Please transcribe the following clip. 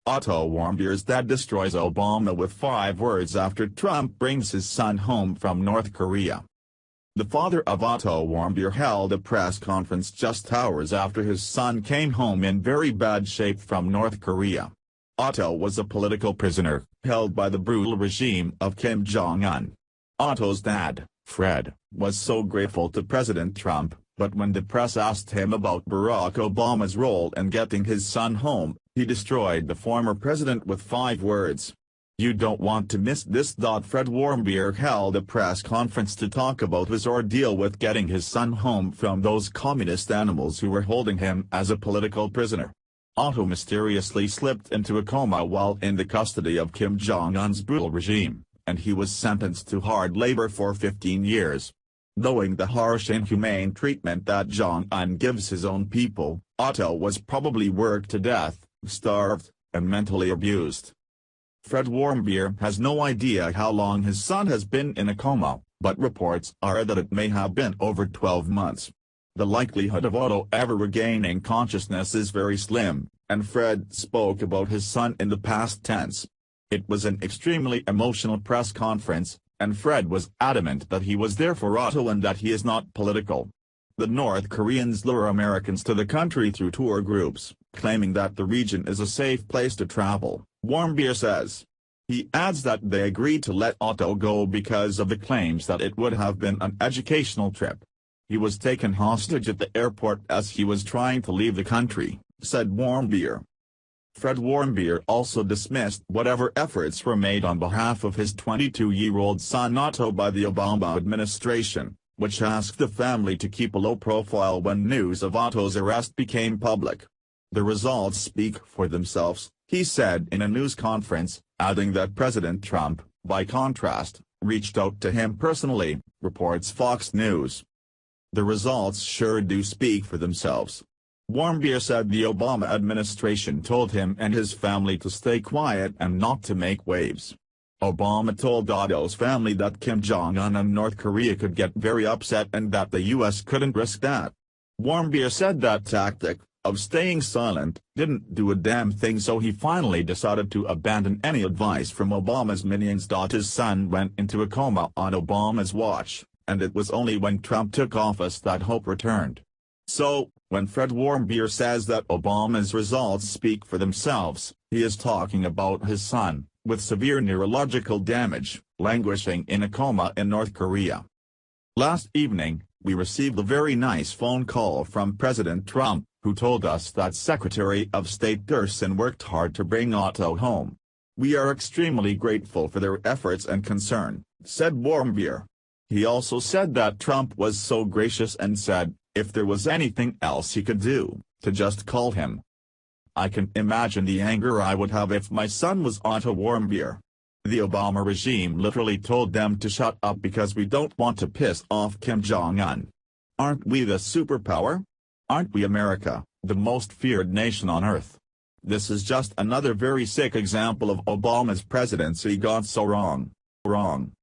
Otto Warmbier's dad destroys Obama with 5 words after Trump brings his son home from North Korea. The father of Otto Warmbier held a press conference just hours after his son came home in very bad shape from North Korea. Otto was a political prisoner, held by the brutal regime of Kim Jong-un. Otto's dad, Fred, was so grateful to President Trump, but when the press asked him about Barack Obama's role in getting his son home, he destroyed the former president with 5 words. "You don't want to miss this." Fred Warmbier held a press conference to talk about his ordeal with getting his son home from those communist animals who were holding him as a political prisoner. Otto mysteriously slipped into a coma while in the custody of Kim Jong-un's brutal regime, and he was sentenced to hard labor for 15 years. Knowing the harsh inhumane treatment that Jong-un gives his own people, Otto was probably worked to death, starved, and mentally abused. Fred Warmbier has no idea how long his son has been in a coma, but reports are that it may have been over 12 months. The likelihood of Otto ever regaining consciousness is very slim, and Fred spoke about his son in the past tense. It was an extremely emotional press conference, and Fred was adamant that he was there for Otto and that he is not political. The North Koreans lure Americans to the country through tour groups, claiming that the region is a safe place to travel, Warmbier says. He adds that they agreed to let Otto go because of the claims that it would have been an educational trip. He was taken hostage at the airport as he was trying to leave the country, said Warmbier. Fred Warmbier also dismissed whatever efforts were made on behalf of his 22-year-old son Otto by the Obama administration, which asked the family to keep a low profile when news of Otto's arrest became public. "The results speak for themselves," he said in a news conference, adding that President Trump, by contrast, reached out to him personally, reports Fox News. "The results sure do speak for themselves." Warmbier said the Obama administration told him and his family to stay quiet and not to make waves. Obama told Otto's family that Kim Jong-un and North Korea could get very upset and that the U.S. couldn't risk that. Warmbier said that tactic, of staying silent, didn't do a damn thing, so he finally decided to abandon any advice from Obama's minions. His son went into a coma on Obama's watch, and it was only when Trump took office that hope returned. So, when Fred Warmbier says that Obama's results speak for themselves, he is talking about his son, with severe neurological damage, languishing in a coma in North Korea. Last evening, we received a very nice phone call from President Trump, who told us that Secretary of State Gerson worked hard to bring Otto home. "We are extremely grateful for their efforts and concern," said Warmbier. He also said that Trump was so gracious and said, if there was anything else he could do, to just call him. "I can imagine the anger I would have if my son was Otto Warmbier. The Obama regime literally told them to shut up because we don't want to piss off Kim Jong-un. Aren't we the superpower? Aren't we America, the most feared nation on earth? This is just another very sick example of Obama's presidency gone so wrong.